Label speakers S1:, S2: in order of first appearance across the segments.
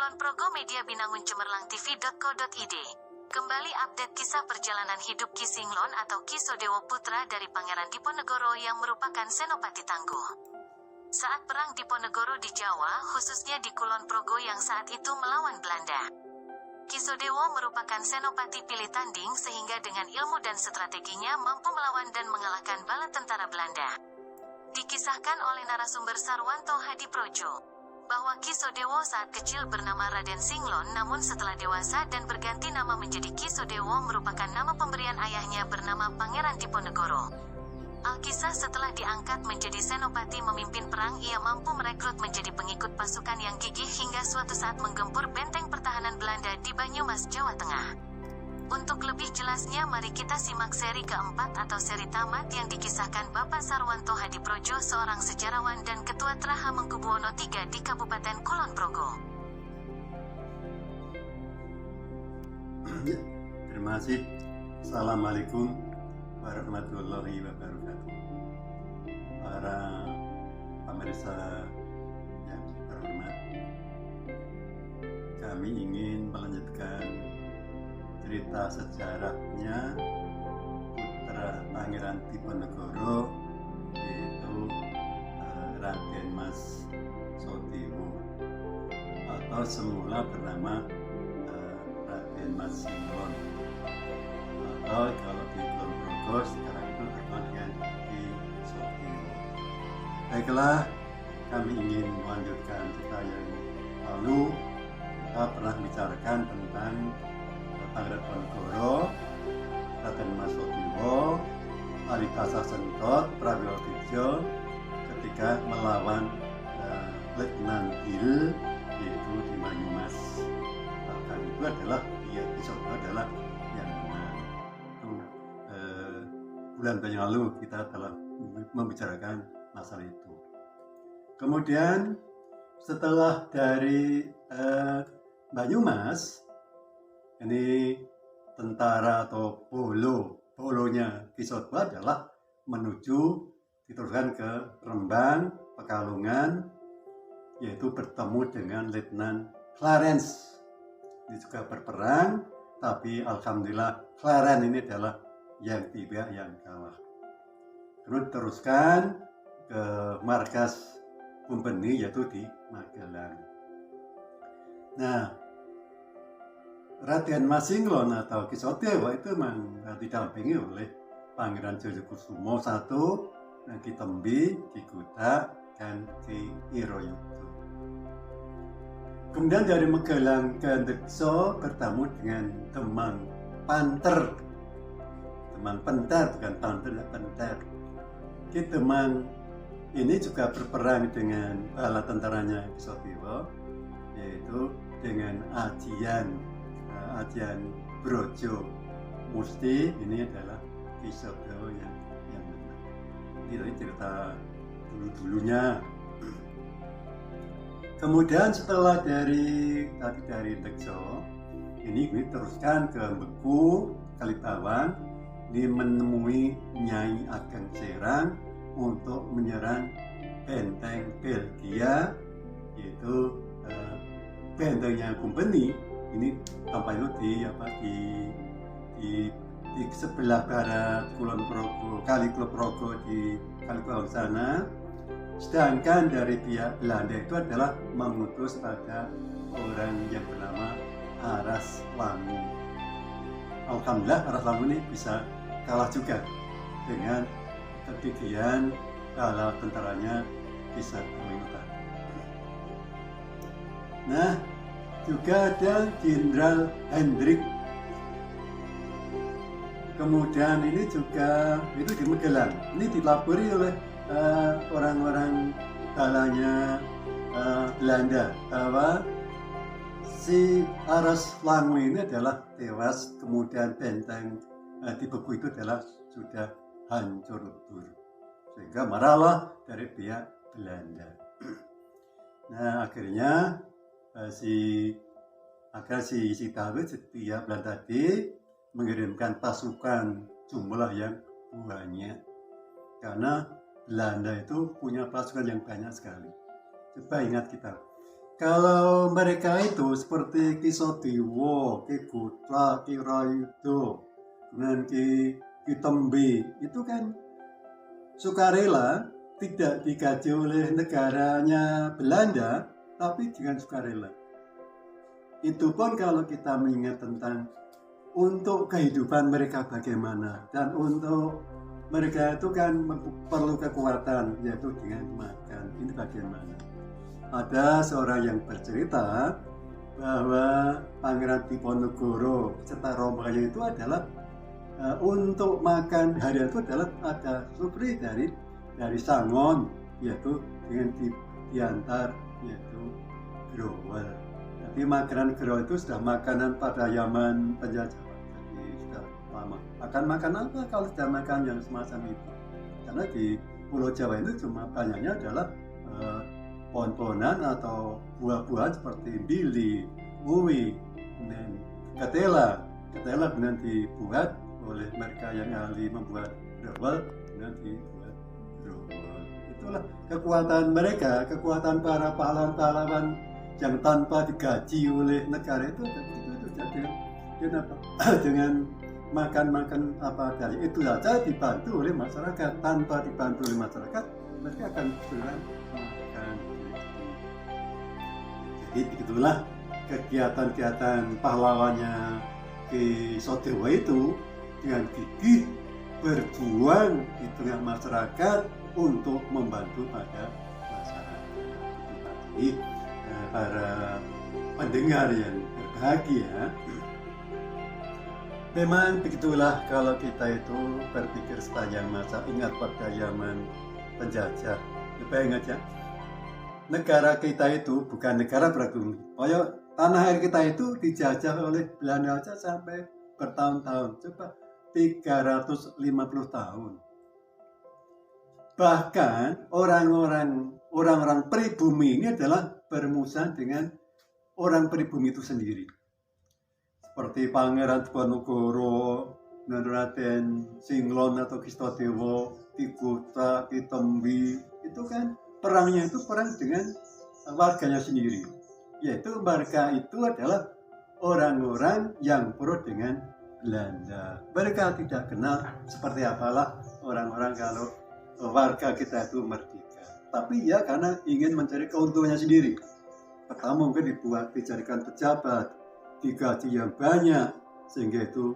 S1: Kulon Progo Media Binangun Cemerlang TV.co.id. Kembali update kisah perjalanan hidup Ki Singlon atau Ki Sodewo putra dari Pangeran Diponegoro yang merupakan senopati tangguh. Saat perang Diponegoro di Jawa, khususnya di Kulon Progo yang saat itu melawan Belanda, Ki Sodewo merupakan senopati pilih tanding sehingga dengan ilmu dan strateginya mampu melawan dan mengalahkan bala tentara Belanda. Dikisahkan oleh narasumber Sarwanto Hadiprojo bahwa Ki Sodewo saat kecil bernama Raden Singlon, namun setelah dewasa dan berganti nama menjadi Ki Sodewo merupakan nama pemberian ayahnya bernama Pangeran Diponegoro. Alkisah setelah diangkat menjadi senopati memimpin perang, ia mampu merekrut menjadi pengikut pasukan yang gigih hingga suatu saat menggempur benteng pertahanan Belanda di Banyumas, Jawa Tengah. Untuk lebih jelasnya mari kita simak seri keempat atau seri tamat yang dikisahkan Bapak Sarwanto Hadiprojo, seorang sejarawan dan Ketua Tra Hamengkubuwono III di Kabupaten Kulon Progo.
S2: Terima kasih. Assalamualaikum warahmatullahi wabarakatuh. Para pemirsa yang terhormat, kami ingin melanjutkan cerita sejarahnya putra Pangeran Diponegoro, yaitu Raden Mas Sodewo, atau semula bernama Raden Mas Singlon, atau kalau di Kulon Progo sekarang itu terkenal dengan Ki Sodewo. Baiklah, kami ingin melanjutkan cerita yang lalu. Kita pernah bicarakan tentang Pangeran Diponegoro, Raden Mas Sodewo, Alitasa Sentot, Prawiro Tejo ketika melawan Letnan Gil, yaitu di Banyumas. Bahkan itu adalah Ki Sodewo adalah yang menang. Itu bulan yang lalu kita telah membicarakan masalah itu. Kemudian setelah dari Banyumas, ini tentara atau bolonya Ki Sodewo adalah menuju diteruskan ke Rembang, Pekalongan, yaitu bertemu dengan Letnan Clarence. Ini juga berperang, tapi alhamdulillah Clarence ini adalah yang tiba yang kalah. Terus teruskan ke markas company, yaitu di Magelang. Nah, Raden Mas Singlon atau Ki Sodewo itu memang didampingi oleh Pangeran Joyokusumo I, Ki Tembi, Ki Kuta, dan Ki Iroyuto. Kemudian dari Magelang ke Ndekso bertemu dengan Demang Panter. Demang Penter, bukan Panter, Penter. Ki Demang ini juga berperang dengan bala tentaranya Ki Sodewo, yaitu dengan Ajian Brojo Musti. Ini adalah Ki Sodewo yang menang. Ini cerita dulunya. Kemudian setelah dari Ndekso, ini teruskan ke Beku, Kalitawan, ini menemui Nyai Ageng Serang untuk menyerang benteng Belgia, yaitu bentengnya company. Ini tempat itu di sebelah barat Kulon Progo, Kali Kulon Progo di Kali Kulon sana. Sedangkan dari pihak Belanda itu adalah mengutus pada orang yang bernama Aras Langu. Alhamdulillah Aras Langu ini bisa kalah juga dengan kegigihan bala tentaranya Ki Sodewo. Nah, juga ada Jenderal Hendrik. Kemudian ini juga itu di Magelang. Ini dilapori oleh orang-orang balanya Belanda bahwa si Aras Langu ini adalah tewas, kemudian benteng di Beku itu adalah sudah hancur lebur, sehingga marahlah dari pihak Belanda. Nah, akhirnya si Dawid, setiap bulan tadi mengirimkan pasukan jumlah yang banyak, karena Belanda itu punya pasukan yang banyak sekali. Coba ingat kita, Kalau mereka itu seperti Ki Sodewo, Ki Gutra, Ki Rayudo, dan Ki Tembe, itu kan sukarela, tidak digaji oleh negaranya Belanda, tapi dengan sukarela. Itu pun kalau kita mengingat tentang untuk kehidupan mereka bagaimana, dan untuk mereka itu kan perlu kekuatan, yaitu dengan makan. Ini bagaimana? Ada seorang yang bercerita bahwa Pangeran Diponegoro serta rombongannya itu adalah untuk makan harian itu adalah ada supri dari Sangon, yaitu dengan diantar yaitu growel. Jadi makanan growel itu sudah makanan pada zaman penjajah, jadi sudah lama. Akan makan apa kalau sudah makan yang semacam itu? Karena di Pulau Jawa itu cuma banyaknya adalah pohon-pohonan atau buah-buahan seperti bili, uwi, dan ketela. Ketela kemudian dibuat oleh mereka yang ahli membuat growel, kemudian dibuat growel. Itulah kekuatan mereka, kekuatan para pahlawan-pahlawan yang tanpa digaji oleh negara itu jadi dengan makan apa dari itu saja dibantu oleh masyarakat. Tanpa dibantu oleh masyarakat, mereka akan segera makan. Jadi begitulah kegiatan-kegiatan pahlawannya Ki Sodewo itu dengan gigih berjuang di tengah masyarakat untuk membantu pada masyarakat. Jadi para pendengar yang berbahagia, memang begitulah kalau kita itu berpikir sepanjang masa. Ingat pada zaman penjajah, ingat ya, negara kita itu bukan negara beragam. Tanah air kita itu dijajah oleh Belanda saja sampai bertahun-tahun. Coba 350 tahun. Bahkan orang-orang pribumi ini adalah bermusuhan dengan orang pribumi itu sendiri. Seperti Pangeran Diponegoro, Raden Singlon atau Ki Sodewo, Ki Gutra, Ki Tembe, itu kan perangnya itu perang dengan warganya sendiri. Yaitu mereka itu adalah orang-orang yang pro dengan Belanda. Mereka tidak kenal seperti apalah orang-orang kalau warga kita itu merdeka. Tapi ya karena ingin mencari keuntungannya sendiri. Pertama mungkin dijadikan pejabat, digaji yang banyak, sehingga itu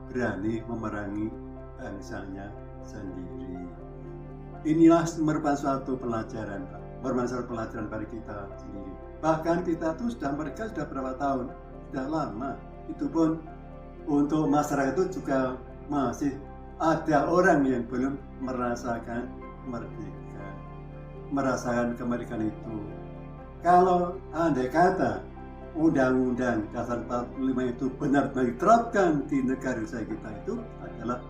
S2: berani memerangi bangsanya sendiri. Inilah merupakan suatu pelajaran, Pak. Bermanfaat pelajaran bagi kita sendiri. Bahkan kita tuh mereka sudah berapa tahun, sudah lama. Itu pun untuk masyarakat itu juga masih ada orang yang belum merasakan merdeka, merasakan kemerdekaan itu. Kalau andai kata Undang-Undang Dasar 45 itu benar-benar diterapkan di negara kita itu adalah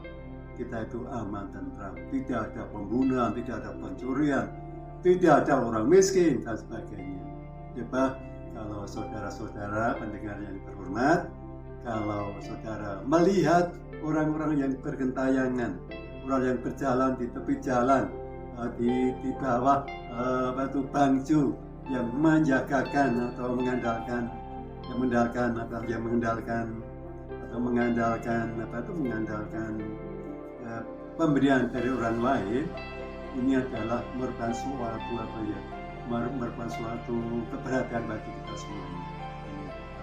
S2: kita itu aman dan tentram, tidak ada pembunuhan, tidak ada pencurian, tidak ada orang miskin dan sebagainya. Coba kalau saudara-saudara pendengar yang terhormat, kalau saudara melihat orang-orang yang bergentayangan, orang yang berjalan di tepi jalan, di bawah batu bangju, yang menjagakan atau mengandalkan pemberian dari orang lain, ini adalah merupakan suatu keberhasilan bagi kita semua.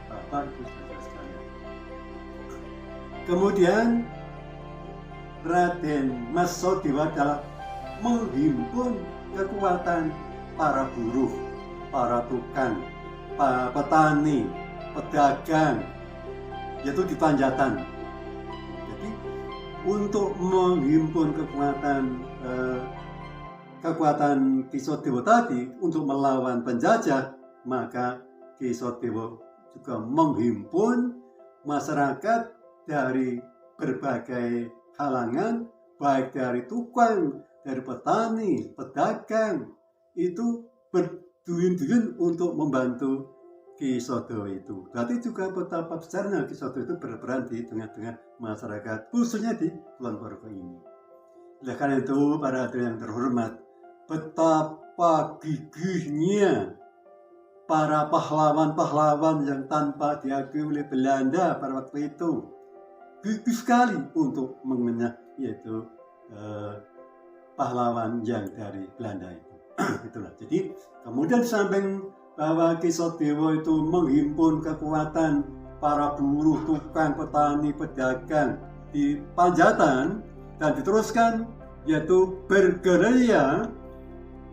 S2: Bapak itu saudara sekalian. Kemudian Raden Mas Sodewo adalah menghimpun kekuatan para buruh, para tukang, para petani, pedagang, yaitu di Panjatan. Jadi untuk menghimpun kekuatan Ki Sodewo tadi untuk melawan penjajah, maka Ki Sodewo juga menghimpun masyarakat dari berbagai kalangan, baik dari tukang, dari petani, pedagang, itu berduyun-duyun untuk membantu Ki Sodewo itu. Berarti juga betapa besarnya Ki Sodewo itu berperan di tengah-tengah masyarakat, khususnya di Kulon Progo ini. Oleh karena itu, para hadirin yang terhormat, betapa gigihnya para pahlawan-pahlawan yang tanpa diakui oleh Belanda pada waktu itu. Gigih sekali untuk mengenyah, yaitu pahlawan yang dari Belanda itu. Itulah. Jadi kemudian samping bahwa Ki Sodewo itu menghimpun kekuatan para buruh, tukang, petani, pedagang di Panjatan dan diteruskan yaitu bergerilya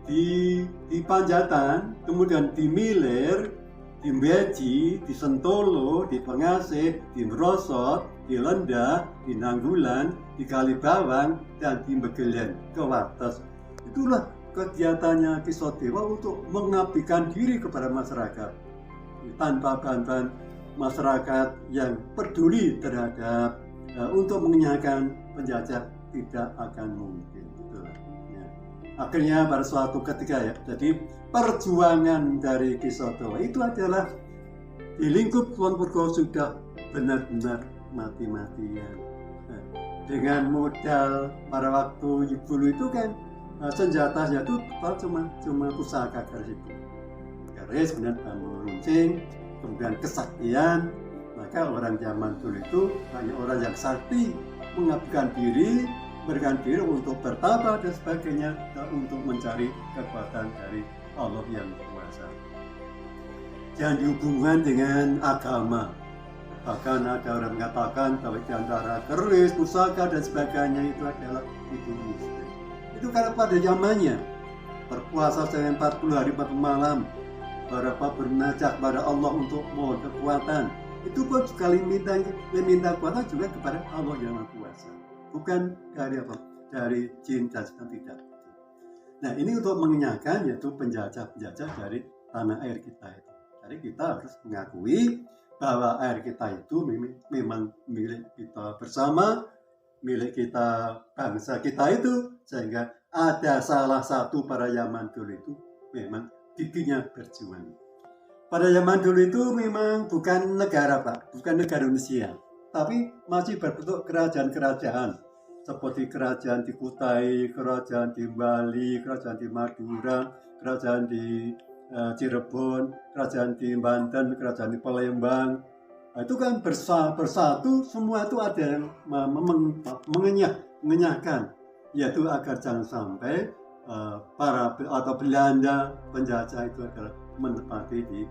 S2: di Panjatan, kemudian di Milir, di Beji, di Sentolo, di Pengasih, di Merosot, di Lendah, di Nanggulan, di Kalibawang, dan di Megelen ke Wates. Itulah kegiatannya Ki Sodewo untuk mengabdikan diri kepada masyarakat tanpa bantuan masyarakat yang peduli terhadap untuk mengenyahkan penjajah tidak akan mungkin. Itulah. Ya. Akhirnya pada suatu ketika ya, jadi perjuangan dari Ki Sodewo itu adalah di lingkup Kulon Progo sudah benar-benar mati-matian. Nah, dengan modal pada waktu dulu itu kan senjatanya itu cuma pusaka garis itu. Garis, kemudian bambu runcing, kemudian kesaktian. Maka orang zaman dulu itu hanya orang yang sakti, mengabdikan diri, berikan diri untuk bertapa dan sebagainya, untuk mencari kekuatan dari Allah yang kuasa. Jangan dihubungkan dengan agama. Bahkan ada orang mengatakan bahwa di antara keris, pusaka dan sebagainya itu adalah itu muslim. Itu karena pada zamannya berpuasa selama 40 hari 40 malam, berapa bernajak kepada Allah untuk mohon kekuatan. Itu pun sekali minta kuasa juga kepada Allah yang Maha Kuasa, bukan dari apa? Dari jin dan tidak. Nah, ini untuk mengenyahkan yaitu penjajah-penjajah dari tanah air kita itu. Jadi kita harus mengakui bahwa air kita itu memang milik kita bersama, milik kita bangsa kita itu, sehingga ada salah satu pada zaman dulu itu memang giginya berjuang. Pada zaman dulu itu memang bukan negara Pak, bukan negara Indonesia, tapi masih berbentuk kerajaan-kerajaan seperti kerajaan di Kutai, kerajaan di Bali, kerajaan di Madura, kerajaan di Cirebon, kerajaan di Banten, kerajaan di Palembang. Nah, itu kan bersatu, semua itu ada yang mengenyahkan, yaitu agar jangan sampai para atau Belanda penjajah itu adalah menempati di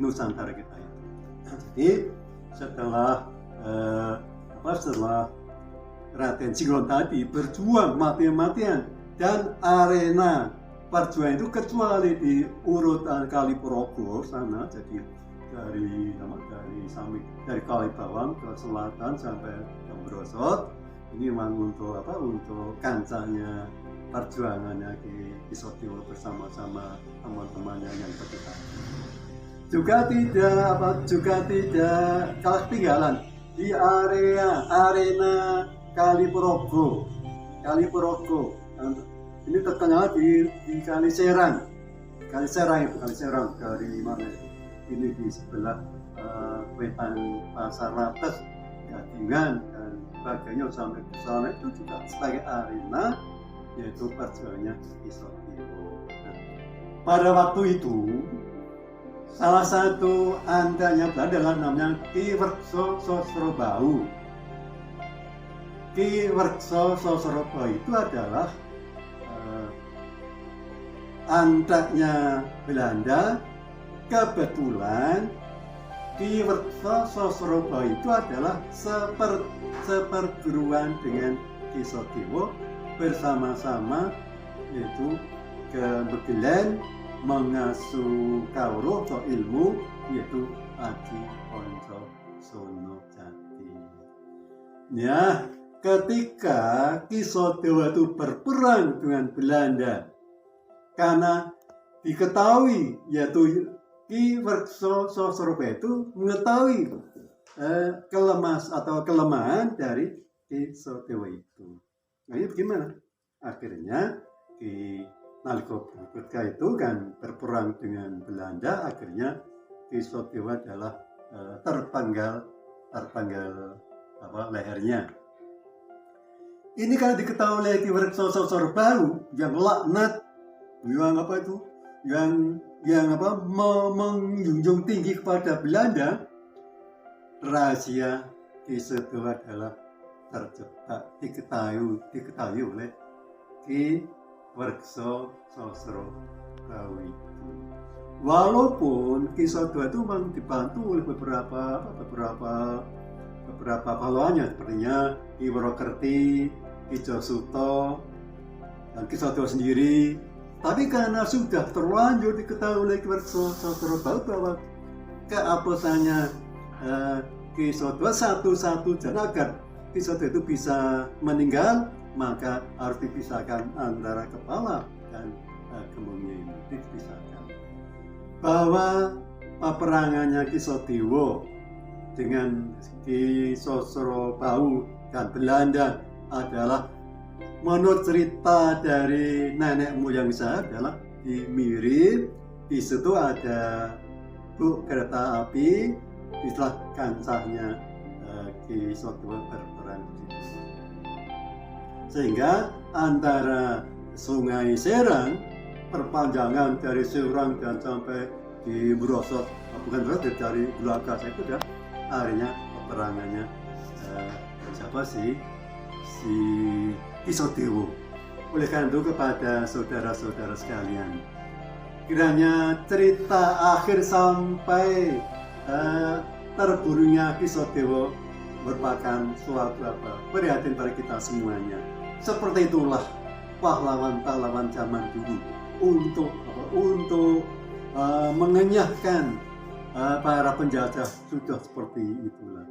S2: Nusantara kita itu. Jadi setelah Raden Singlon tadi berjuang mati-matian dan arena perjuangan itu kecuali di urutan Kali Progo sana, jadi dari Kalibawang ke selatan sampai ke Merosot, ini memang untuk kancahnya perjuangannya Ki Sodewo bersama-sama teman-temannya yang berdekat. Juga tidak kalah ketinggalan di arena Kali Progo. Ini terkenal di Kali Serang dari mana itu? Ini di sebelah wetan Pasar Wates, Gadingan dan sebagainya sampai ke sana itu juga sebagai arena yaitu perjuangannya Ki Sodewo. Nah, pada waktu itu salah satu andanya adalah namanya Ki Werkso Sosrobau. Ki Werkso Sosrobau itu adalah anaknya Belanda. Kebetulan Ki Werkso Sosrobau itu adalah seperguruan dengan Ki Sodewo, bersama-sama yaitu ke Megelen mengasuh kawruh atau ilmu yaitu Adi Ponco Sono Jati. Ya, ketika Ki Sodewo itu berperang dengan Belanda, karena diketahui yaitu Ki Werkso Sosrobau itu mengetahui kelemahan dari Ki Sodewo itu. Nah, ini bagaimana? Akhirnya Ki Nalika Bungkutga itu kan berperang dengan Belanda, akhirnya Ki Sodewo adalah terpanggal lehernya. Ini kan diketahui oleh Ki Werkso Sosrobau yang laknat, yang menjunjung tinggi kepada Belanda, rahasia Ki Sodewo adalah terjebak diketahui oleh Ki Werkso Sosrobahu itu. Walaupun Ki Sodewo itu memang dibantu oleh beberapa pahlawannya, sepertinya Ki Worokerti, Ki Josuto, dan Ki Sodewo sendiri. Tapi karena sudah terlanjur diketahui oleh Ki Werkso Sosrobahu bahwa keabsahannya Ki Sodewo satu-satu jalan agar Ki Sodewo itu bisa meninggal, maka harus dipisahkan antara kepala dan kemungnya ini dipisahkan. Bahwa peperangannya Ki Sodewo dengan Ki Sosrobahu dan Belanda adalah, menurut cerita dari nenek moyang saya, adalah di Mirin. Di situ ada buk kereta api, itulah kancahnya Ki Sodewo berperang di situ. Sehingga antara Sungai Serang, perpanjangan dari Serang dan sampai di Brosot, bukan Brosot, dari Bulakas itu dah akhirnya peperangannya siapa sih? Si Ki Sodewo. Oleh karena itu kepada saudara-saudara sekalian, kiranya cerita akhir sampai terbunuhnya Ki Sodewo merupakan suatu prihatin bagi kita semuanya. Seperti itulah pahlawan-pahlawan zaman dulu untuk mengenyahkan para penjajah, sudah seperti itulah.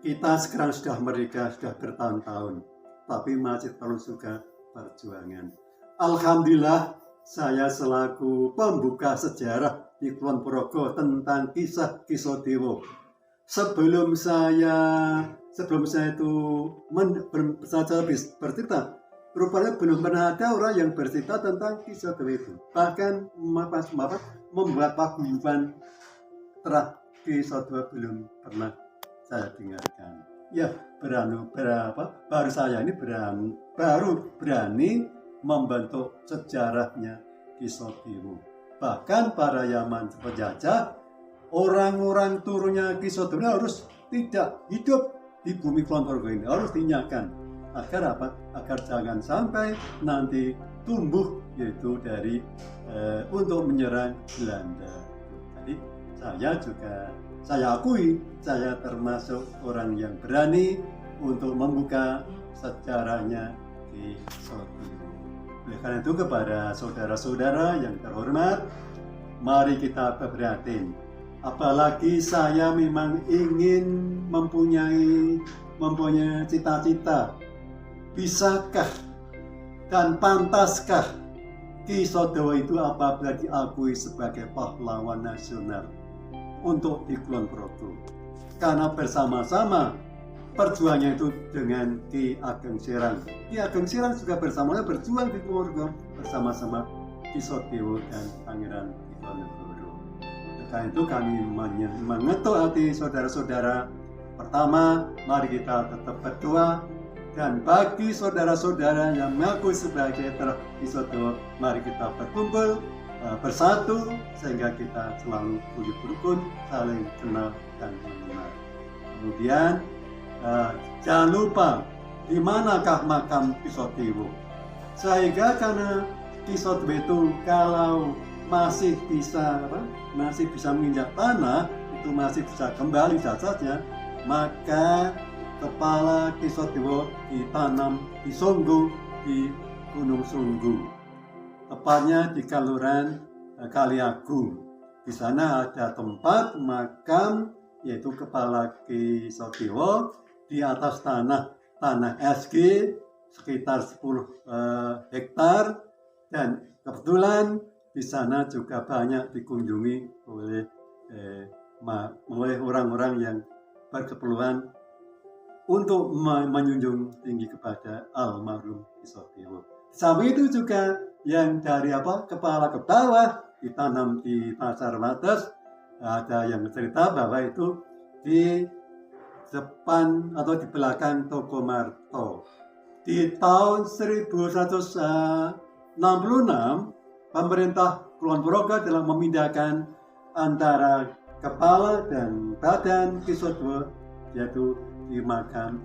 S2: Kita sekarang sudah merdeka, sudah bertahun-tahun, tapi masih terus juga perjuangan. Alhamdulillah, saya selaku pembuka sejarah di Kulon Progo tentang kisah Ki Sodewo. Sebelum saya itu bercerita, rupanya belum pernah ada orang yang bercerita tentang Ki Sodewo itu. Bahkan membuat paguyuban terah Ki Sodewo belum pernah saya dengarkan. Ya, baru saya ini baru berani membentuk sejarahnya Ki Sodewo. Bahkan para Yaman penjajah, orang-orang turunnya Ki Sodewo harus tidak hidup di bumi Kulon Progo ini, harus dinyahkan. Agar apa? Agar jangan sampai nanti tumbuh, yaitu dari untuk menyerang Belanda. Jadi saya akui, saya termasuk orang yang berani untuk membuka sejarahnya Ki Sodewo. Oleh karena itu, kepada saudara-saudara yang terhormat, mari kita berprihatin. Apalagi saya memang ingin mempunyai cita-cita. Bisakah dan pantaskah Ki Sodewo itu apabila diakui sebagai pahlawan nasional untuk di Kulon Progo? Karena bersama-sama perjuangannya itu dengan Ki Ageng Serang. Ki Ageng Serang juga bersama-sama berjuang di Kulon Progo bersama-sama Ki Sodewo dan Pangeran Diponegoro. Karena itu kami mengetuk hati saudara-saudara. Pertama, mari kita tetap berdoa. Dan bagi saudara-saudara yang mengaku sebagai terah Ki Sodewo, mari kita berkumpul bersatu sehingga kita selalu hidup rukun, saling kenal dan mengenal. Kemudian jangan lupa di manakah makam Ki Sodewo. Sehingga karena Ki Sodewo itu kalau masih bisa menginjak tanah, itu masih bisa kembali jasadnya, maka kepala Ki Sodewo ditanam di Songgo, di Gunung Songgo, tepatnya di Kaluran Kaliagung. Di sana ada tempat makam, yaitu kepala Ki Sodewo di atas tanah SG sekitar 10 hektar, dan kebetulan di sana juga banyak dikunjungi oleh orang-orang yang berkeperluan untuk menjunjung tinggi kepada almarhum Ki Sodewo. Sampai itu juga yang dari kepala ke bawah ditanam di Pasar Wates. Ada yang cerita bahwa itu di depan atau di belakang Toko Marto. Di tahun 1166 pemerintah Kulon Progo adalah memindahkan antara kepala dan badan Ki Sodewo, yaitu di makam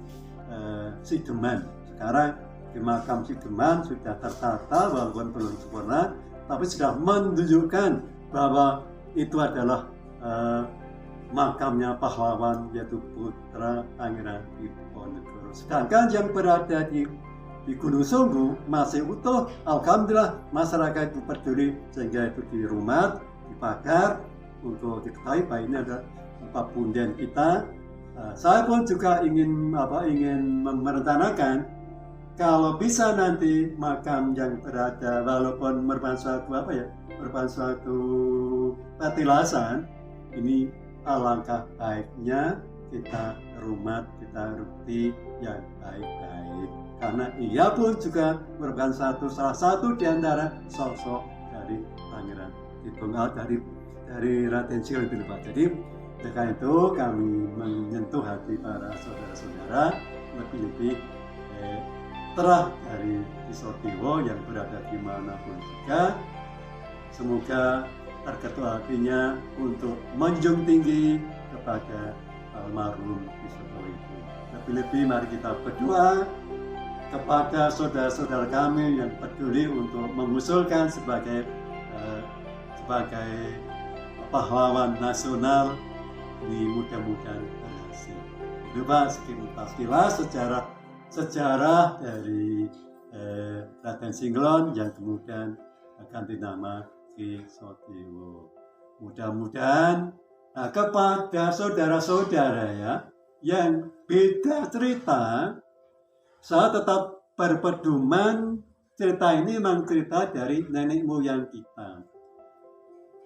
S2: Sideman. Sekarang di makam Sideman sudah tertata walaupun belum sempurna, tapi sudah menunjukkan bahwa itu adalah makamnya pahlawan, yaitu putra Pangeran Diponegoro. Sedangkan yang berada di Gunung Sunggu masih utuh. Alhamdulillah masyarakat itu peduli sehingga itu dirumat, dipagar untuk diketahui bahwa ini ada tempat punden kita. Saya pun juga ingin merencanakan kalau bisa nanti makam yang berada walaupun merupakan suatu petilasan, ini alangkah baiknya kita rumat, kita rukti yang baik-baik. Karena ia pun juga merupakan salah satu di antara sosok dari Pangeran Diponegoro, dari Raden Singgon itu, Pak. Jadi dengan itu kami menyentuh hati para saudara-saudara, lebih-lebih terah dari Ki Sodewo yang berada di manapun juga. Semoga tergetuk hatinya untuk menjunjung tinggi kepada almarhum Ki Sodewo itu. Lebih-lebih mari kita berdoa kepada saudara-saudara kami yang peduli untuk mengusulkan sebagai pahlawan nasional, ini mudah-mudahan berhasil. Itu Pak, sekilas sejarah dari Raden Singgon yang kemudian ganti nama Ki Sodewo. Mudah-mudahan kepada saudara-saudara ya yang beda cerita, saya tetap berpedoman cerita ini memang cerita dari nenek moyang kita.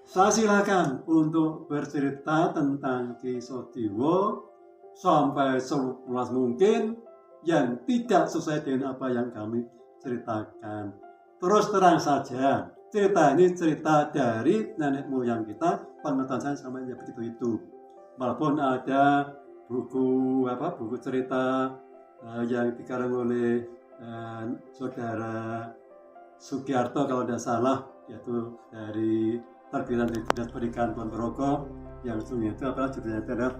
S2: Saya silakan untuk bercerita tentang Ki Sodewo sampai seluas mungkin yang tidak sesuai dengan apa yang kami ceritakan. Terus terang saja, cerita ini cerita dari nenek moyang kita, pengetahuan saya sama ya begitu itu. Walaupun ada buku cerita yang dikarang oleh saudara Sugiarto kalau tidak salah, yaitu dari terbitan di Dinas Pendidikan Kulon Progo, yang sungguh itu judulnya adalah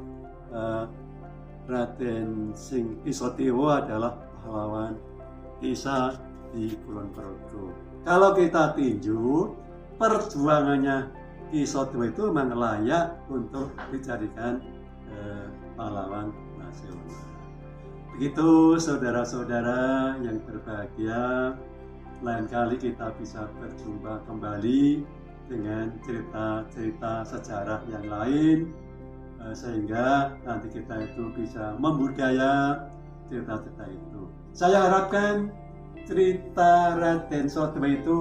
S2: Raden Ki Sodewo adalah pahlawan desa di Kulon Progo. Kalau kita tinjau perjuangannya Ki Sodewo itu memang layak untuk dijadikan pahlawan nasional. Begitu saudara-saudara yang berbahagia, lain kali kita bisa berjumpa kembali dengan cerita-cerita sejarah yang lain, sehingga nanti kita itu bisa membudaya cerita-cerita itu. Saya harapkan cerita Raden Sodewo itu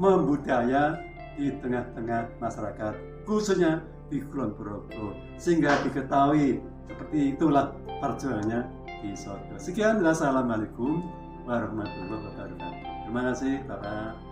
S2: membudaya di tengah-tengah masyarakat, khususnya di Kulon Progo, sehingga diketahui seperti itulah perjuangannya Ki Sodewo. Sekian, wassalamualaikum warahmatullahi wabarakatuh. Terima kasih Bapak.